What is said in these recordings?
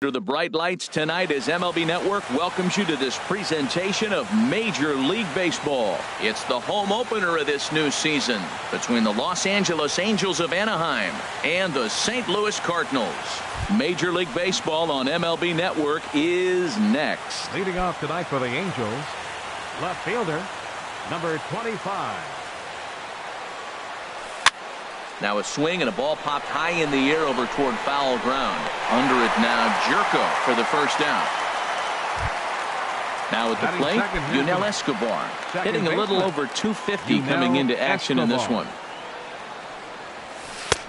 Under the bright lights tonight as MLB Network welcomes you to this presentation of Major League Baseball. It's the home opener of this new season between the Los Angeles Angels of Anaheim and the St. Louis Cardinals. Major League Baseball on MLB Network is next. Leading off tonight for the Angels, left fielder, number 25. Now a swing and a ball popped high in the air over toward foul ground. Under it now, Jerko for the first out. Now at the plate, Yunel Escobar hitting a little over 250 coming into action in this one.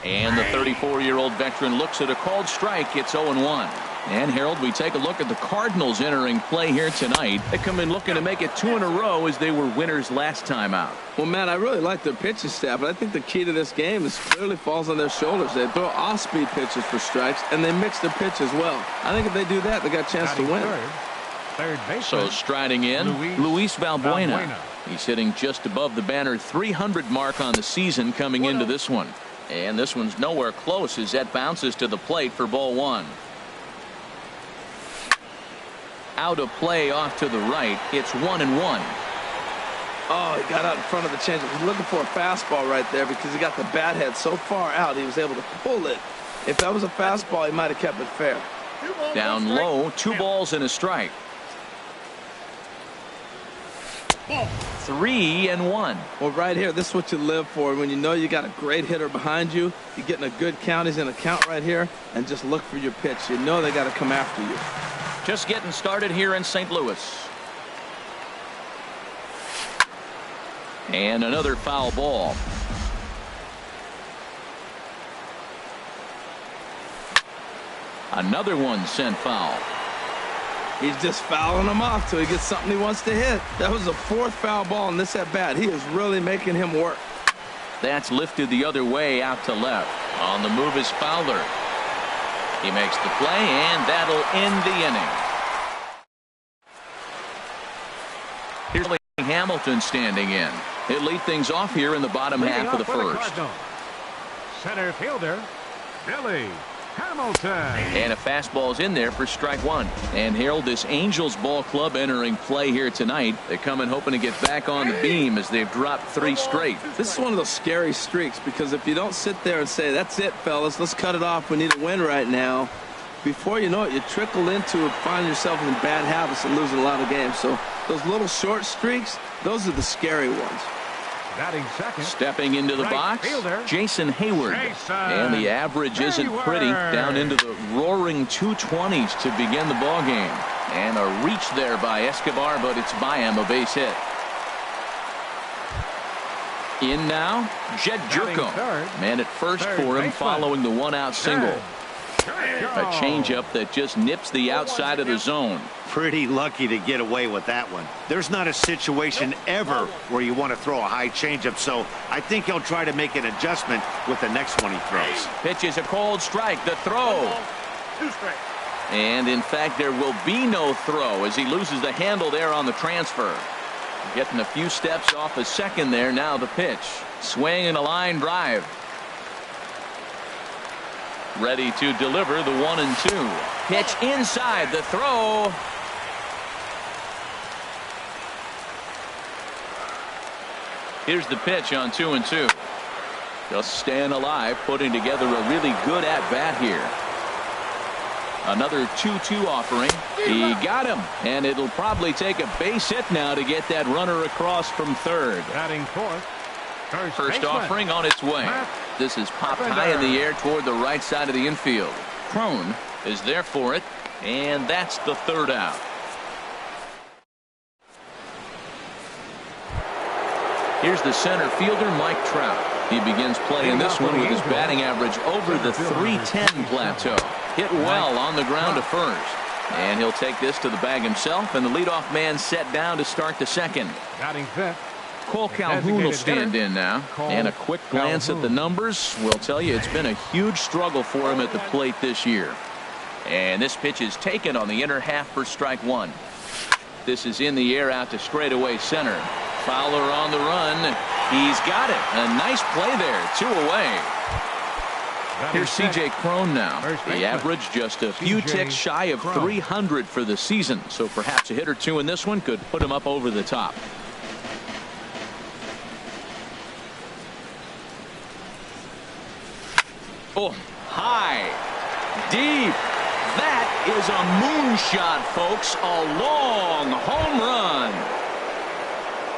And the 34-year-old veteran looks at a called strike. It's 0-1. And Harold, we take a look at the Cardinals entering play here tonight. They come in looking to make it 2 in a row as they were winners last time out. Well, Matt, I really like their pitching staff, but I think the key to this game is clearly falls on their shoulders. They throw off-speed pitches for strikes, and they mix their pitch as well. I think if they do that, they got a chance to win. Third baseman. So striding in, Luis Valbuena. He's hitting just above the banner 300 mark on the season coming into this one. And this one's nowhere close as that bounces to the plate for ball one. Out of play off to the right. It's 1-1. Oh, he got out in front of the changeup. He's looking for a fastball right there because he got the bat head so far out he was able to pull it. If that was a fastball, he might have kept it fair. Down low, 2 balls and a strike. 3-1. Well, right here, this is what you live for. When you know you got a great hitter behind you, you're getting a good count. He's in a count right here, and just look for your pitch. You know they got to come after you. Just getting started here in St. Louis. And another foul ball. Another one sent foul. He's just fouling him off till he gets something he wants to hit. That was the 4th foul ball in this at bat. He is really making him work. That's lifted the other way out to left. On the move is Fowler. He makes the play, and that'll end the inning. Here's Hamilton standing in. He'll lead things off here in the bottom half of the first. Center fielder, Billy Hamilton. And a fastball's in there for strike 1. And Harold, this Angels ball club entering play here tonight. They're coming hoping to get back on the beam as they've dropped 3 straight. This is one of those scary streaks because if you don't sit there and say, that's it, fellas, let's cut it off. We need a win right now. Before you know it, you trickle into finding yourself in bad habits and losing a lot of games. So those little short streaks, those are the scary ones. Batting second. Stepping into the box, Jason Hayward. And the average isn't pretty, down into the roaring 220s to begin the ball game. And a reach there by Escobar, but it's by him, a base hit. In now, Jed Jerko. Man at first for him following the 1-out single. A changeup that just nips the outside of the zone. Pretty lucky to get away with that one. There's not a situation ever where you want to throw a high changeup, so I think he'll try to make an adjustment with the next one he throws. Pitches a cold strike. The throw. 2 strikes. And in fact, there will be no throw as he loses the handle there on the transfer. Getting a few steps off a second there. Now the pitch. Swing and a line drive. Ready to deliver the 1-2. Pitch inside. The throw. Here's the pitch on 2-2. Just staying alive, putting together a really good at-bat here. Another 2-2 offering. He got him, and it'll probably take a base hit now to get that runner across from third. Batting fourth. First offering on its way. This is popped high in the air toward the right side of the infield. Crone is there for it, and that's the 3rd out. Here's the center fielder, Mike Trout. He begins playing this one with his batting average over the 310 plateau. Hit well on the ground to first. And he'll take this to the bag himself, and the leadoff man set down to start the second. Batting fifth. Cole Calhoun will stand in now. And a quick glance at the numbers will tell you it's been a huge struggle for him at the plate this year. And this pitch is taken on the inner half for strike 1. This is in the air out to straightaway center. Fowler on the run. He's got it. A nice play there. 2 away. Here's C.J. Cron now. The average just a few ticks shy of 300 for the season. So perhaps a hit or two in this one could put him up over the top. Oh, high, deep. That is a moonshot, folks. A long home run.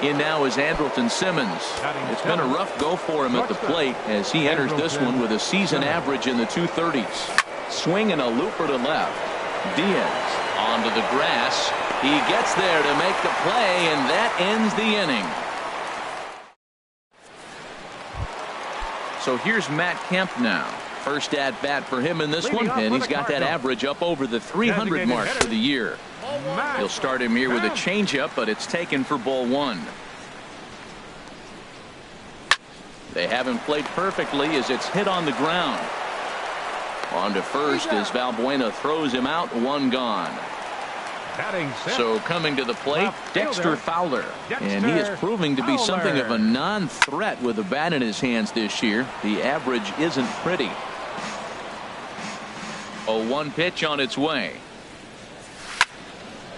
In now is Andrelton Simmons. It's been a rough go for him at the plate as he enters this one with a season average in the 230s. Swinging a looper to left. Diaz onto the grass. He gets there to make the play, and that ends the inning. So here's Matt Kemp now. First at bat for him in this one, and he's got that average up over the 300 mark for the year. He'll start him here with a changeup, but it's taken for ball one. They haven't played perfectly as it's hit on the ground. On to first as Valbuena throws him out, one gone. So coming to the plate, Dexter Fowler. And he is proving to be something of a non-threat with the bat in his hands this year. The average isn't pretty. A 1 pitch on its way.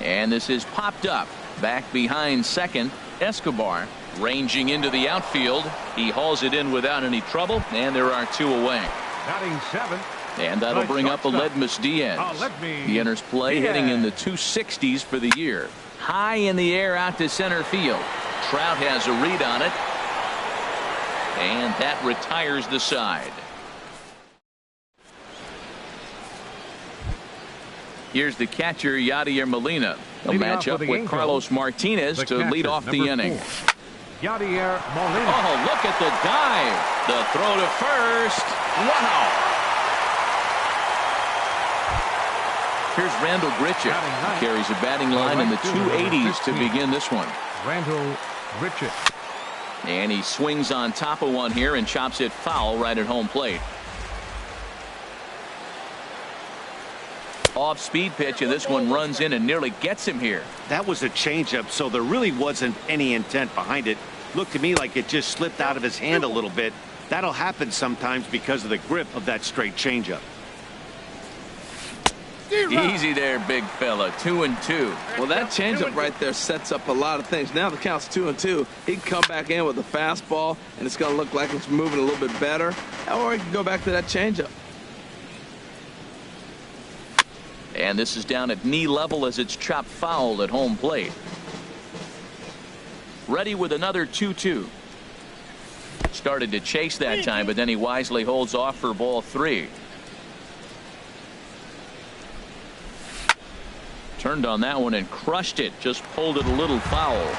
And this is popped up. Back behind second, Escobar ranging into the outfield. He hauls it in without any trouble, and there are 2 away. Batting 7. And that'll bring up Aledmus Diaz. He enters play hitting in the 260s for the year. High in the air out to center field. Trout has a read on it. And that retires the side. Here's the catcher, Yadier Molina. He'll match up with Carlos Martinez to lead off the inning. Yadier Molina. Oh, look at the dive. The throw to first. Wow. Here's Randall Grichuk. He carries a batting line in the 280s to begin this one. Randall Grichuk. And he swings on top of one here and chops it foul right at home plate. Off speed pitch, and this one runs in and nearly gets him here. That was a changeup, so there really wasn't any intent behind it. Looked to me like it just slipped out of his hand a little bit. That'll happen sometimes because of the grip of that straight changeup. Easy there, big fella. 2-2. Well, that changeup right there sets up a lot of things. Now the count's 2-2. He can come back in with a fastball, and it's going to look like it's moving a little bit better. Or he can go back to that changeup. And this is down at knee level as it's chopped foul at home plate. Ready with another 2-2. Started to chase that time, but then he wisely holds off for ball 3. Turned on that one and crushed it. Just pulled it a little foul.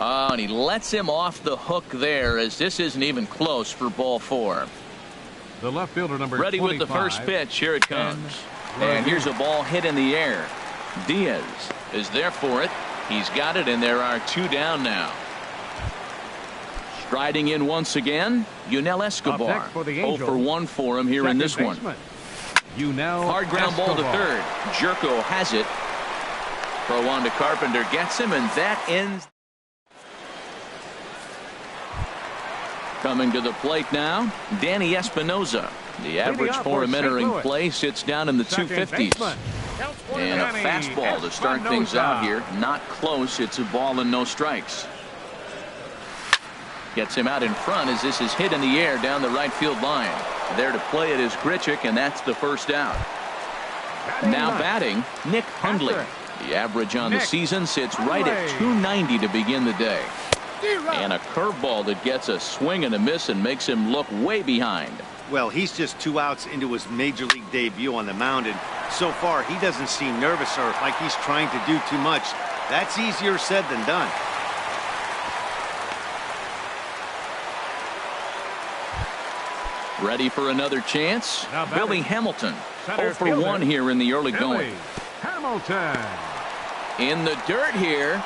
Oh, and he lets him off the hook there as this isn't even close for ball 4. The left fielder number ready 25, with the first pitch. Here it comes. And here's a ball hit in the air. Diaz is there for it. He's got it, and there are 2 down now. Striding in once again, Yunel Escobar. 0 for 1 for him here in this one. Hard ground ball to third. Jerko has it. Throw on to Carpenter, gets him, and that ends. Coming to the plate now, Danny Espinoza. The average for him entering play sits down in the 250s. And a fastball to start things out here. Not close. It's a ball and no strikes. Gets him out in front as this is hit in the air down the right field line. There to play it is Grichuk, and that's the first out. Now batting, Nick Hundley. The average on the season sits right at 290 to begin the day. And a curveball that gets a swing and a miss and makes him look way behind. Well, he's just 2 outs into his major league debut on the mound, and so far he doesn't seem nervous or like he's trying to do too much. That's easier said than done. Ready for another chance? Billy Hamilton. 0 for 1 here in the early going. Hamilton. In the dirt here.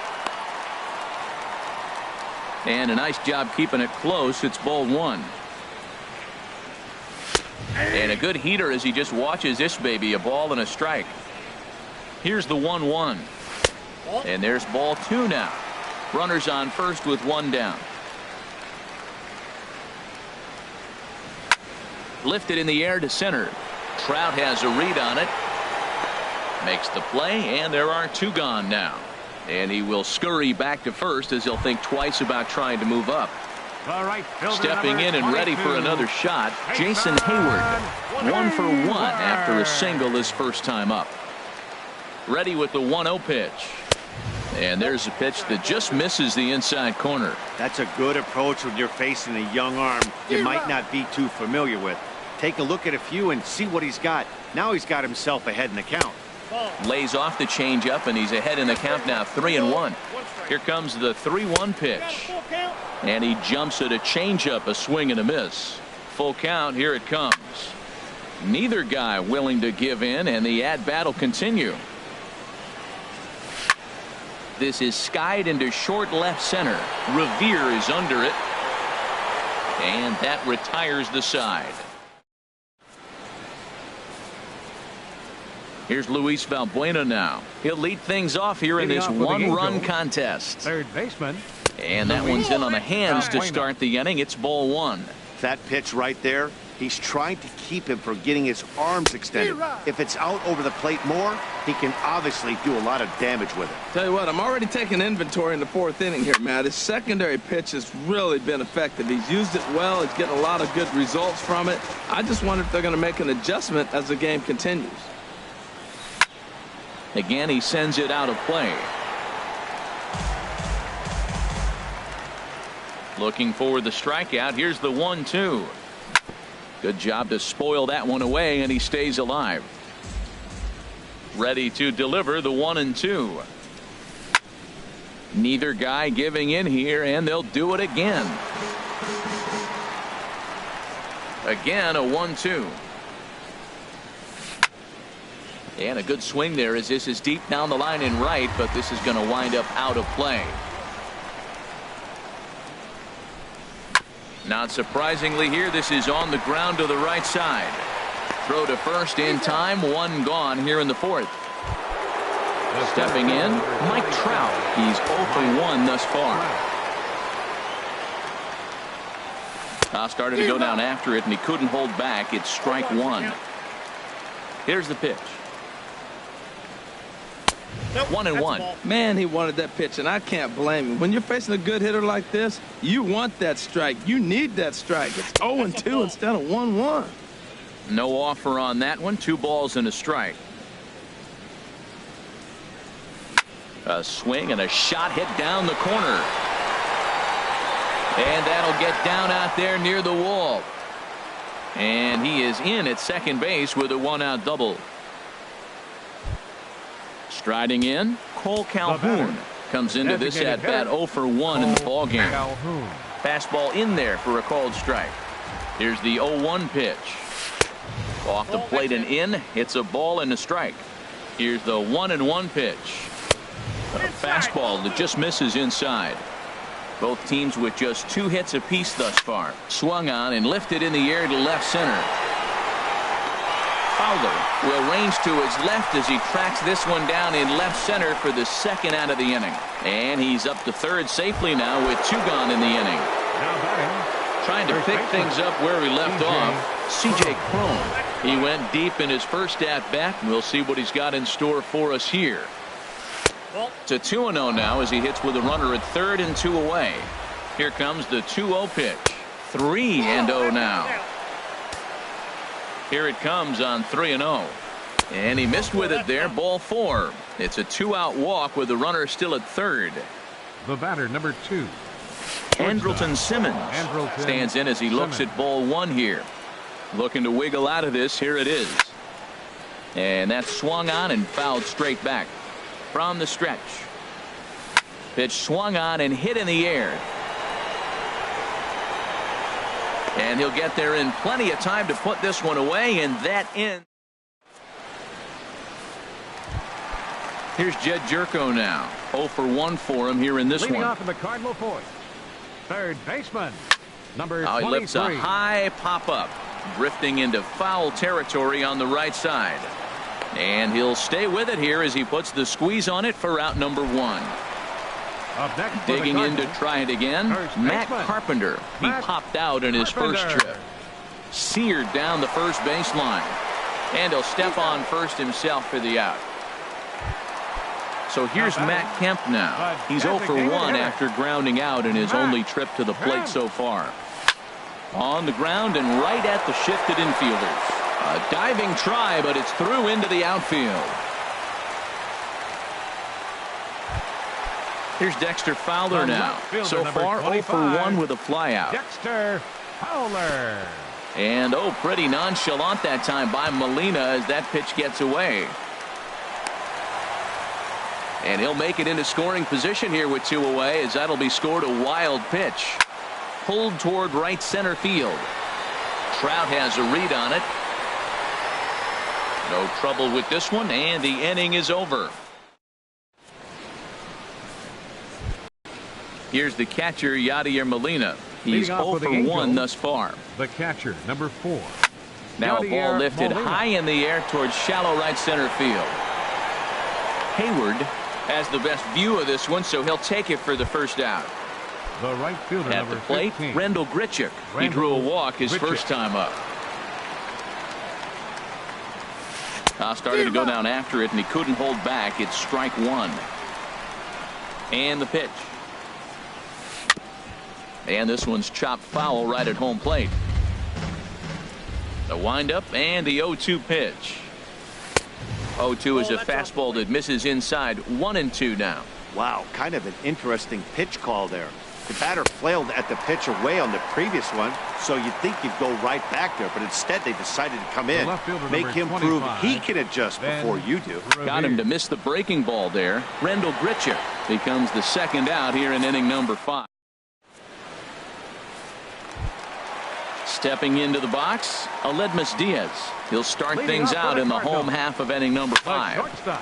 And a nice job keeping it close. It's ball 1. And a good heater as he just watches this baby. A ball and a strike. Here's the 1-1. And there's ball 2 now. Runners on first with one down. Lifted in the air to center. Trout has a read on it. Makes the play, and there are two gone now. And he will scurry back to first as he'll think twice about trying to move up. Stepping in and ready for another shot, Jason Hayward. 1 for 1 after a single his first time up. Ready with the 1-0 pitch. And there's a pitch that just misses the inside corner. That's a good approach when you're facing a young arm you might not be too familiar with. Take a look at a few and see what he's got. Now he's got himself ahead in the count. Lays off the changeup, and he's ahead in the count now, 3-1. Here comes the 3-1 pitch. And he jumps at a changeup, a swing and a miss. Full count, here it comes. Neither guy willing to give in, and the at-bat will continue. This is skied into short left center. Revere is under it. And that retires the side. Here's Luis Valbuena now. He'll lead things off here in this one-run contest. Third baseman. And that one's in on the hands to start the inning. It's ball one. That pitch right there, he's trying to keep him from getting his arms extended. If it's out over the plate more, he can obviously do a lot of damage with it. Tell you what, I'm already taking inventory in the fourth inning here, Matt. His secondary pitch has really been effective. He's used it well. He's getting a lot of good results from it. I just wonder if they're going to make an adjustment as the game continues. Again, he sends it out of play. Looking for the strikeout. Here's the 1-2. Good job to spoil that one away, and he stays alive. Ready to deliver the 1-2. Neither guy giving in here, and they'll do it again. Again, a 1-2. And a good swing there as this is deep down the line in right, but this is going to wind up out of play. Not surprisingly here, this is on the ground to the right side. Throw to first in time, one gone here in the fourth. Stepping in, Mike Trout. He's 0 for 1 thus far. Started to go down after it, and he couldn't hold back. It's strike one. Here's the pitch. 1-1. Man, he wanted that pitch, and I can't blame him. When you're facing a good hitter like this, you want that strike. You need that strike. It's 0-2 instead of 1-1. No offer on that one. 2 balls and a strike. A swing and a shot hit down the corner. And that'll get down out there near the wall. And he is in at second base with a 1-out double. Striding in, Cole Calhoun comes into this at bat 0 for 1 in the ballgame. Fastball in there for a called strike. Here's the 0-1 pitch. Off the plate and in. It's a ball and a strike. Here's the 1-1 pitch. A fastball that just misses inside. Both teams with just 2 hits apiece thus far. Swung on and lifted in the air to left center. Fowler will range to his left as he tracks this one down in left center for the second out of the inning. And he's up to third safely now with 2 gone in the inning. Trying to pick things up where he left off, C.J. Cron. He went deep in his first at bat. We'll see what he's got in store for us here. It's a 2-0 now as he hits with a runner at third and 2 away. Here comes the 2-0 pitch. 3-0 now. Here it comes on 3-0. And he missed with it there. Ball 4. It's a 2-out walk with the runner still at third. The batter, number 2. Andrelton Simmons stands in as he looks at ball 1 here. Looking to wiggle out of this. Here it is. And that's swung on and fouled straight back. From the stretch. Pitch swung on and hit in the air. And he'll get there in plenty of time to put this one away, and that ends. Here's Jed Jerko now. 0 for 1 for him here in this Leading one. off in the Cardinal fourth. Third baseman, number 23. He lifts a high pop-up, drifting into foul territory on the right side. And he'll stay with it here as he puts the squeeze on it for out number 1. Up next for the Digging in to Cardinals, try it again. first Matt baseman. Carpenter. He Matt popped out in his first Carpenter. trip. Seared down the first baseline. And he'll step on first himself for the out. So here's Matt Kemp now. He's 0 for 1 after grounding out in his only trip to the plate so far. On the ground and right at the shifted infielders. A diving try, but it's through into the outfield. Here's Dexter Fowler now. So far 0 for 1 with a flyout. Dexter Fowler. And pretty nonchalant that time by Molina as that pitch gets away. And he'll make it into scoring position here with 2 away as that'll be scored. A wild pitch. Pulled toward right center field. Trout has a read on it. No trouble with this one, and the inning is over. Here's the catcher, Yadier Molina. He's 0 for 1 thus far. The catcher, number 4. Now a ball Yadier lifted Molina. high in the air towards shallow right center field. Hayward has the best view of this one, so he'll take it for the first out. The right fielder, At number the plate, 15. Rendell Grichuk. He drew a walk his first time up. Started to go down after it, and he couldn't hold back. It's strike 1. And the pitch. And this one's chopped foul right at home plate. The windup and the 0-2 pitch. 0-2 is a fastball that misses inside. 1-2 now. Wow, kind of an interesting pitch call there. The batter flailed at the pitch away on the previous one, so you'd think you'd go right back there, but instead they decided to come in, left fielder, make number him prove 25, he can adjust before you do. Got him to miss the breaking ball there. Rendell Grichuk becomes the second out here in inning number 5. Stepping into the box, Aledmus Diaz. He'll start Leading things off for out the in the Cardinals. home half of inning number 5. Shortstop.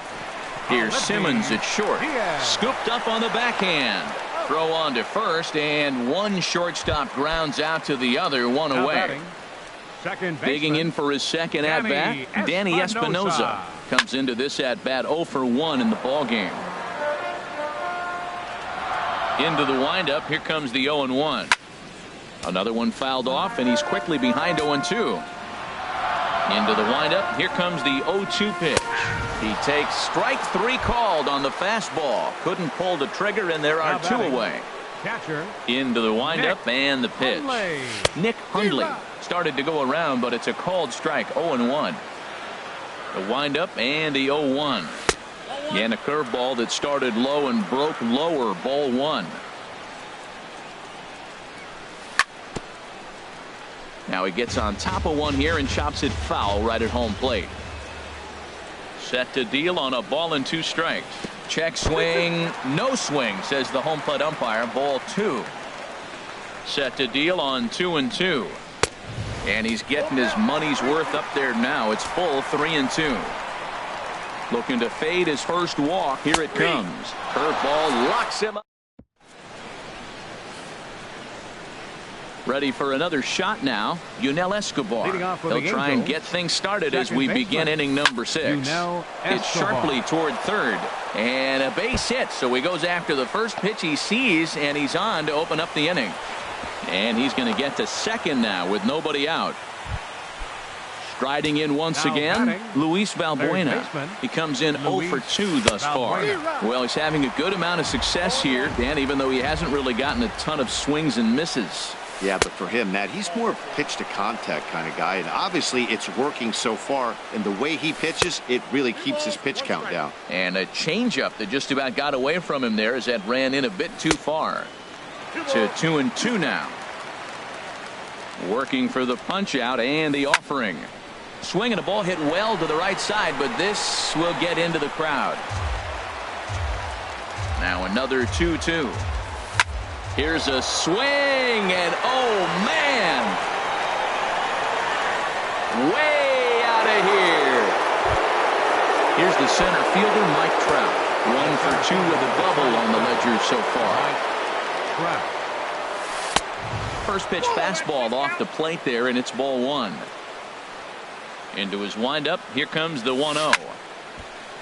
Here's Aledmus Simmons at short. Diaz. Scooped up on the backhand. Throw on to first, and one shortstop grounds out to the other, one Now away. batting, second Digging baseman, in for his second Danny at-bat, Danny Espinosa comes into this at-bat 0 for 1 in the ballgame. Into the windup, here comes the 0-1. Another one fouled off, and he's quickly behind 0-2. Into the windup, here comes the 0-2 pitch. He takes strike 3 called on the fastball. Couldn't pull the trigger, and there are 2 away. Catcher, Into the windup and the pitch. Hundley. Nick Hundley started to go around, but it's a called strike. 0-1. The windup and the 0-1. And a curveball that started low and broke lower. Ball 1. Now he gets on top of one here and chops it foul right at home plate. Set to deal on a ball and 2 strikes. Check swing, no swing, says the home plate umpire. Ball 2. Set to deal on 2-2. And he's getting his money's worth up there now. It's full 3-2. Looking to fade his first walk. Here it comes. Curveball locks him up. Ready for another shot now. Yunel Escobar. Leading off for the He'll try and Angels, get things started as second we baseman, begin inning number 6. Yunel It's Escobar. sharply toward third. And a base hit. So he goes after the first pitch he sees, and he's on to open up the inning. And he's going to get to second now with nobody out. Striding in once Now again, batting, Luis Valbuena. third baseman, He comes in 0 for 2 thus far. Valbuena. Well, he's having a good amount of success here, Dan, even though he hasn't really gotten a ton of swings and misses. Yeah, but for him, Matt, he's more of a pitch to contact kind of guy, and obviously it's working so far, and the way he pitches, it really keeps his pitch count down. And a changeup that just about got away from him there as that ran in a bit too far. To 2-2 now. Working for the punch out and the offering. Swing and a ball hit well to the right side, but this will get into the crowd. Now another 2-2. Here's a swing, and oh man, way out of here. Here's the center fielder, Mike Trout. 1 for 2 with a double on the ledger so far. Trout. First pitch fastball off the plate there, and it's ball 1. Into his windup, here comes the 1-0.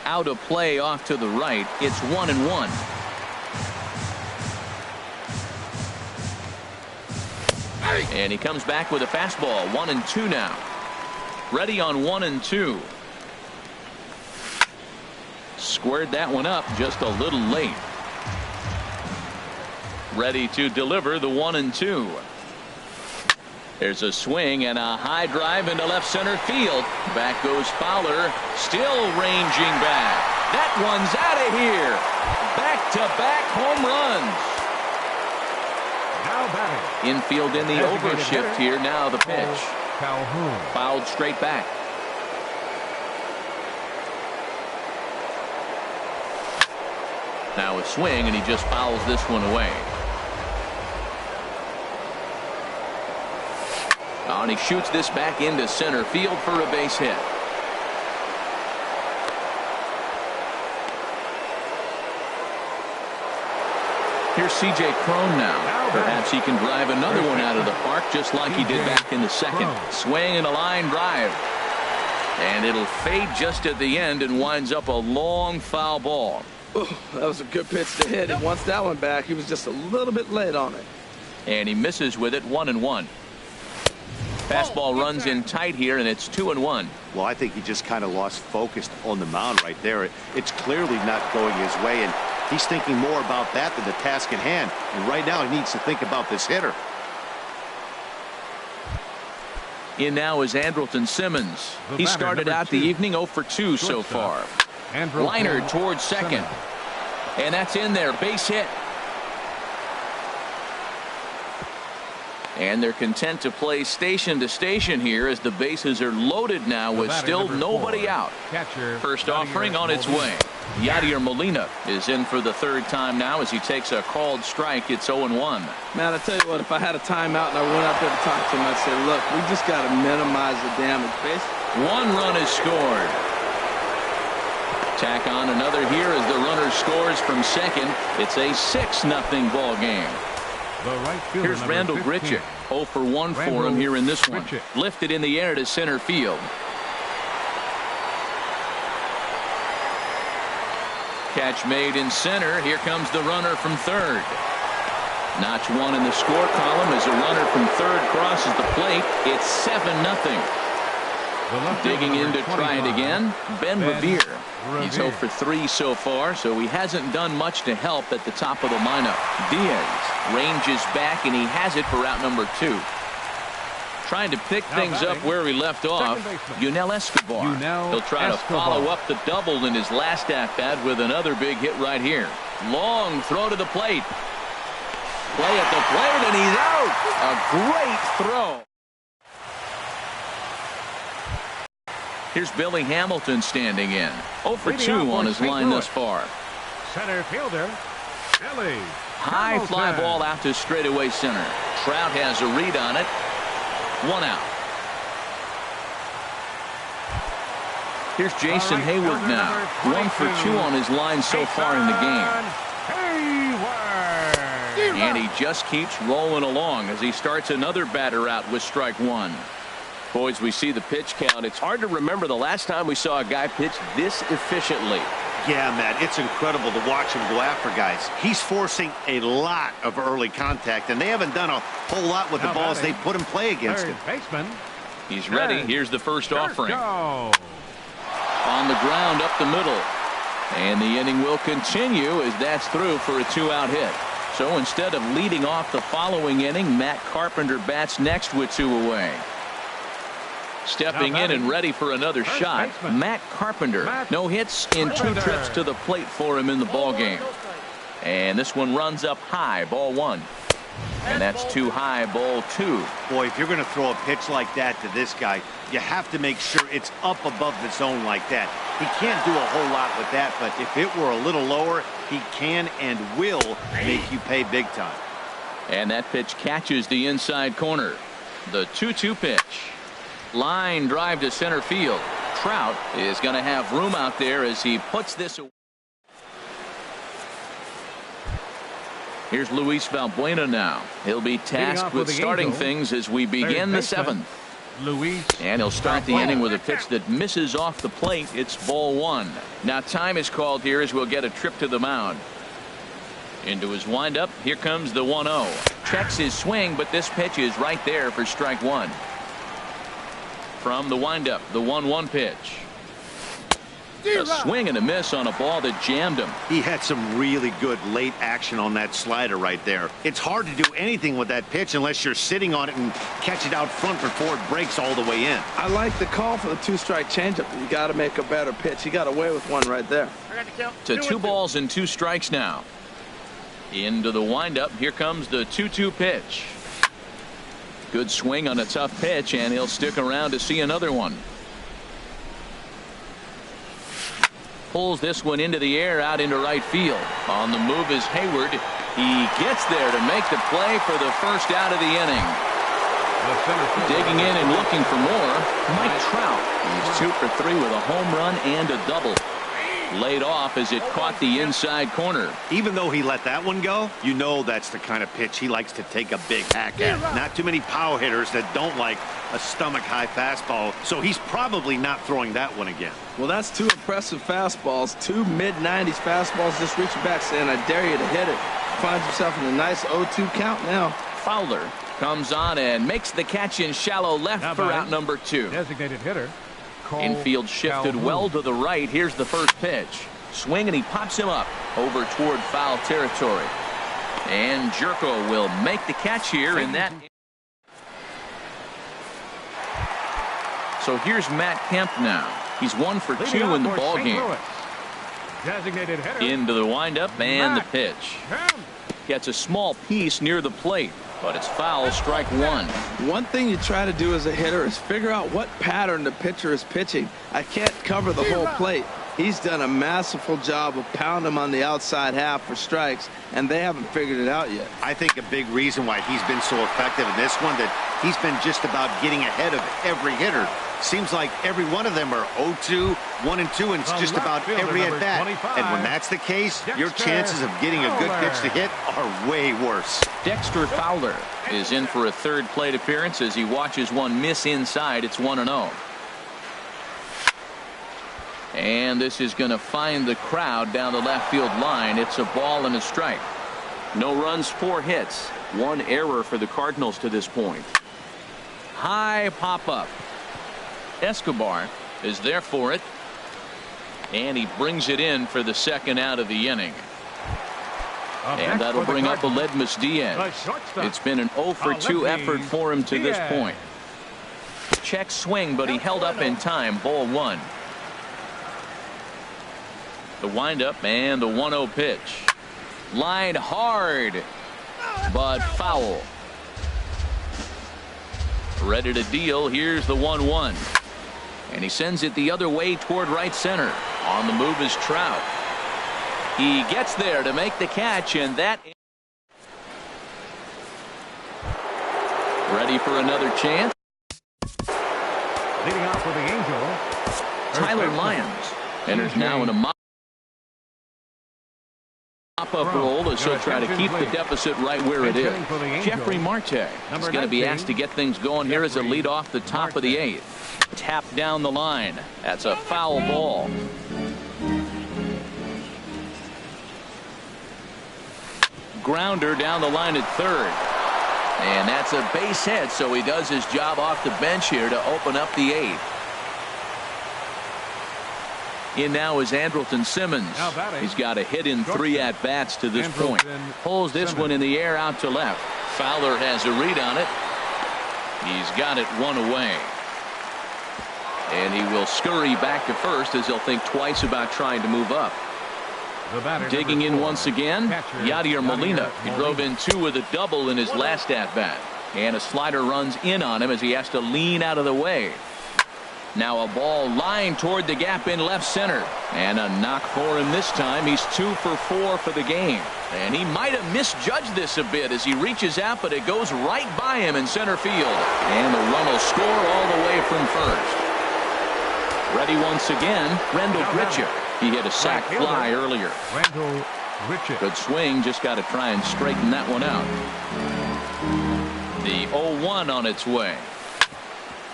Out of play off to the right, it's 1-1. And he comes back with a fastball. 1-2 now. Ready on 1-2. Squared that one up just a little late. Ready to deliver the 1-2. There's a swing and a high drive into left center field. Back goes Fowler, still ranging back. That one's out of here. Back-to-back home runs. Now batting. Infield in the overshift here. Now the pitch. Calhoun. Fouled straight back. Now a swing, and he just fouls this one away. Oh, and he shoots this back into center field for a base hit. Here's C.J. Cron now. Perhaps he can drive another one out of the park just like he did back in the second. Swing and a line drive. And it'll fade just at the end and winds up a long foul ball. Ooh, that was a good pitch to hit. He wants that one back. He was just a little bit late on it. And he misses with it. 1-1. Fastball runs in tight here, and it's 2-1. Well, I think he just kind of lost focus on the mound right there. It's clearly not going his way, and he's thinking more about that than the task at hand. And right now he needs to think about this hitter. In now is Andrelton Simmons. He started out the evening 0 for 2 so far. Liner towards second. And that's in there. Base hit. And they're content to play station to station here as the bases are loaded now with still nobody out. First offering on its way. Yadier Molina is in for the third time now as he takes a called strike. It's 0-1. Man, I tell you what, if I had a timeout and I went out there to talk to him, I'd say, look, we just got to minimize the damage. One run is scored. Tack on another here as the runner scores from second. It's a 6-0 ball game. Here's Randall Grichuk. 0 for 1 for him here in this one. Lifted in the air to center field. Catch made in center. Here comes the runner from third. Notch one in the score column as a runner from third crosses the plate. It's 7-0. Digging in to try it again, Ben Revere. He's 0 for 3 so far, so he hasn't done much to help at the top of the lineup. Diaz ranges back, and he has it for out number 2. Trying to pick things up where he left off, Yunel Escobar. He'll try to follow up the double in his last at-bat with another big hit right here. Long throw to the plate. Play at the plate, and he's out. A great throw. Here's Billy Hamilton standing in. 0 for 2 on his line thus far. Center fielder, Billy. High fly ball out to straightaway center. Trout has a read on it. 1 out. Here's Jason Hayward now. 1 for 2 on his line so far in the game. And he just keeps rolling along as he starts another batter out with strike 1. Boys, we see the pitch count. It's hard to remember the last time we saw a guy pitch this efficiently. Yeah, Matt, it's incredible to watch him go after guys. He's forcing a lot of early contact, and they haven't done a whole lot with the balls they put in play against him. He's ready. Here's the first offering. On the ground up the middle. And the inning will continue as that's through for a 2-out hit. So instead of leading off the following inning, Matt Carpenter bats next with 2 away. Stepping in and ready for another shot, Matt Carpenter. No hits in 2 trips to the plate for him in the ball game. And this one runs up high, ball 1. And that's too high, ball 2. Boy, if you're going to throw a pitch like that to this guy, you have to make sure it's up above the zone like that. He can't do a whole lot with that, but if it were a little lower, he can and will make you pay big time. And that pitch catches the inside corner. The 2-2 pitch. Line drive to center field. Trout is going to have room out there as he puts this away. Here's Luis Valbuena now. He'll be tasked with starting things as we begin the 7th. And he'll start the inning with a pitch that misses off the plate. It's ball 1. Now time is called here as we'll get a trip to the mound. Into his windup. Here comes the 1-0. Checks his swing, but this pitch is right there for strike one. From the windup, the 1-1 pitch. A swing and a miss on a ball that jammed him. He had some really good late action on that slider right there. It's hard to do anything with that pitch unless you're sitting on it and catch it out front before it breaks all the way in. I like the call for the 2-strike changeup. You got to make a better pitch. He got away with one right there. To 2 balls and 2 strikes now. Into the windup. Here comes the 2-2 pitch. Good swing on a tough pitch, and he'll stick around to see another one. Pulls this one into the air out into right field. On the move is Hayward. He gets there to make the play for the first out of the inning. Digging in and looking for more, Mike Trout. He's 2 for 3 with a home run and a double. Laid off as it caught the inside corner. Even though he let that one go, you know that's the kind of pitch he likes to take a big hack at. Not too many power hitters that don't like a stomach-high fastball, so he's probably not throwing that one again. Well, that's 2 impressive fastballs, 2 mid-90s fastballs, just reaching back saying, I dare you to hit it. Finds himself in a nice 0-2 count now. Fowler comes on and makes the catch in shallow left for out number 2. Designated hitter. Infield shifted well to the right. Here's the first pitch. Swing, and he pops him up over toward foul territory. And Jerko will make the catch here in that. So here's Matt Kemp now. He's 1 for 2 in the ball game. Designated hitter. Into the windup and the pitch. Gets a small piece near the plate, but it's foul, strike one. One thing you try to do as a hitter is figure out what pattern the pitcher is pitching. I can't cover the whole plate. He's done a masterful job of pounding him on the outside half for strikes, and they haven't figured it out yet. I think a big reason why he's been so effective in this one, that he's been just about getting ahead of every hitter. Seems like every one of them are 0-2, 1-2, and it's just about every at-bat. And when that's the case, your chances of getting a good pitch to hit are way worse. Dexter Fowler is in for a third plate appearance as he watches one miss inside. It's 1-0. And this is going to find the crowd down the left field line. It's a ball and a strike. No runs, 4 hits. 1 error for the Cardinals to this point. High pop-up. Escobar is there for it, and he brings it in for the second out of the inning. And that'll bring up Aledmus Diaz. It's been an 0 for 2 effort for him to this point. Check swing, but he held up in time. Ball 1. The windup and the 1-0 pitch. Lined hard, but foul. Ready to deal. Here's the 1-1. And he sends it the other way toward right center. On the move is Trout. He gets there to make the catch, and that. Ready for another chance. Leading off for the Angels, Tyler Lyons enters now in a mop-up role as he'll try to keep the deficit right where it is. Jeffrey Marte is going to be asked to get things going here as a lead off the top of the 8th. Tap down the line. That's a foul ball. Grounder down the line at third. And that's a base hit, so he does his job off the bench here to open up the 8th. In now is Andrelton Simmons. He's got a hit in 3 at-bats to this point. Pulls this one in the air out to left. Fowler has a read on it. He's got it 1 away. And he will scurry back to first as he'll think twice about trying to move up. Digging in once again, Yadier Molina. He drove in 2 with a double in his last at-bat. And a slider runs in on him as he has to lean out of the way. Now a ball lined toward the gap in left center. And a knock for him this time. He's 2 for 4 for the game. And he might have misjudged this a bit as he reaches out, but it goes right by him in center field. And the run will score all the way from first. Ready once again, Rendell Grichuk. He hit a sac fly earlier. Rendell Grichuk. Good swing, just got to try and straighten that one out. The 0-1 on its way.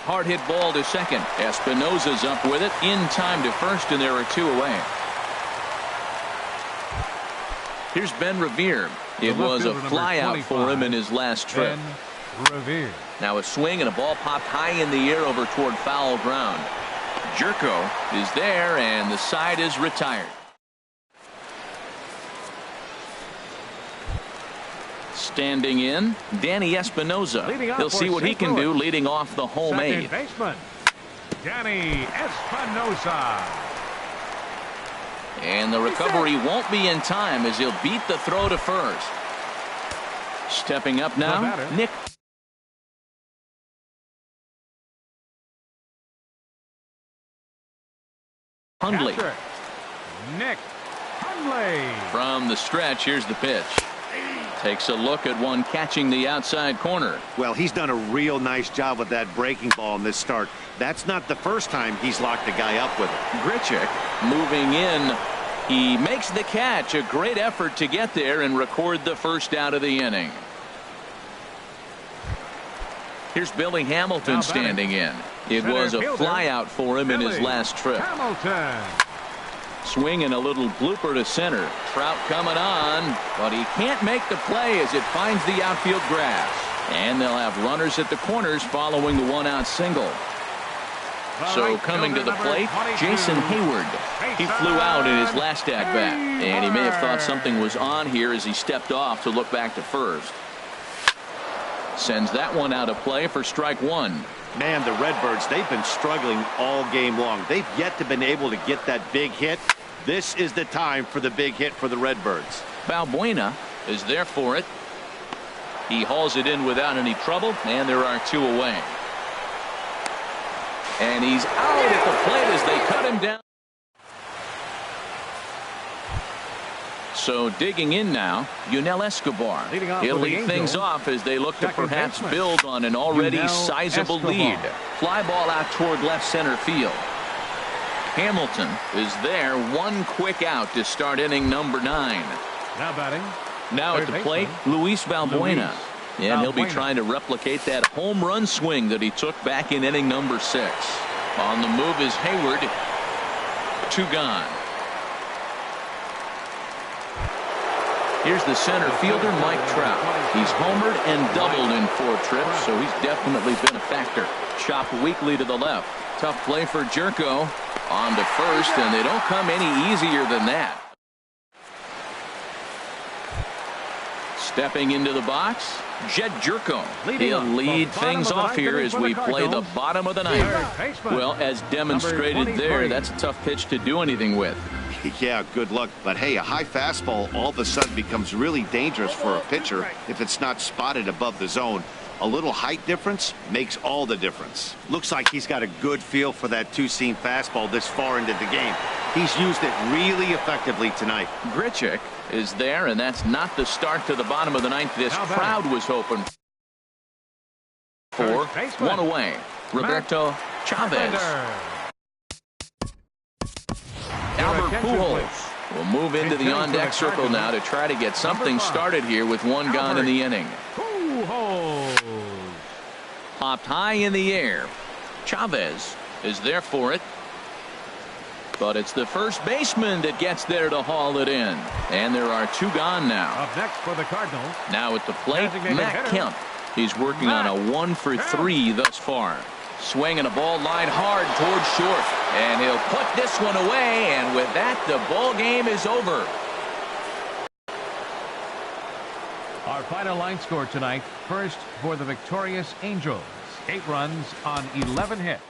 Hard hit ball to second. Espinosa's up with it in time to first, and there are 2 away. Here's Ben Revere. It was a flyout for him in his last trip. Ben Revere. Now a swing and a ball popped high in the air over toward foul ground. Jerko is there, and the side is retired. Standing in, Danny Espinoza. He'll see what he can do leading off the home eight. Baseman, Danny Espinoza. And the recovery won't be in time as he'll beat the throw to first. Stepping up now, Nick Hundley. Nick Hundley. From the stretch, here's the pitch. Takes a look at one catching the outside corner. Well, he's done a real nice job with that breaking ball in this start. That's not the first time he's locked a guy up with it. Grichuk moving in. He makes the catch. A great effort to get there and record the first out of the inning. Here's Billy Hamilton standing in. It was a flyout for him in his last trip. Swinging a little blooper to center. Trout coming on, but he can't make the play as it finds the outfield grass. And they'll have runners at the corners following the one-out single. So coming to the plate, Jason Hayward. He flew out in his last at-bat, and he may have thought something was on here as he stepped off to look back to first. Sends that one out of play for strike one. Man, the Redbirds, they've been struggling all game long. They've yet to been able to get that big hit. This is the time for the big hit for the Redbirds. Balbuena is there for it. He hauls it in without any trouble, and there are two away. And he's out at the plate as they cut him down. So digging in now, Yunel Escobar. He'll lead things off as they look to perhaps build on an already sizable lead. Fly ball out toward left center field. Hamilton is there, one quick out to start inning number 9. Now batting. Now at the plate, Luis Balbuena. And he'll be trying to replicate that home run swing that he took back in inning number 6. On the move is Hayward. 2 gone. Here's the center fielder, Mike Trout. He's homered and doubled in 4 trips, so he's definitely been a factor. Chopped weakly to the left. Tough play for Jerko. On to first, and they don't come any easier than that. Stepping into the box, Jed Jerko. He'll lead things off here as we play the bottom of the 9th. Well, as demonstrated there, that's a tough pitch to do anything with. Yeah, good luck. But hey, a high fastball all of a sudden becomes really dangerous for a pitcher if it's not spotted above the zone. A little height difference makes all the difference. Looks like he's got a good feel for that two-seam fastball this far into the game. He's used it really effectively tonight. Grichuk is there, and that's not the start to the bottom of the 9th this crowd was hoping for. 1 away. Roberto Chavez. Albert Pujols will move into the on-deck circle now to try to get something started here with 1 gone in the inning. Popped high in the air. Chavez is there for it. But it's the first baseman that gets there to haul it in. And there are 2 gone now. Up next for the Cardinals. Now at the plate, Matt Kemp. He's working on a 1 for 3 thus far. Swinging a ball line hard towards short. And he'll put this one away. And with that, the ball game is over. Our final line score tonight. First for the victorious Angels. 8 runs on 11 hits.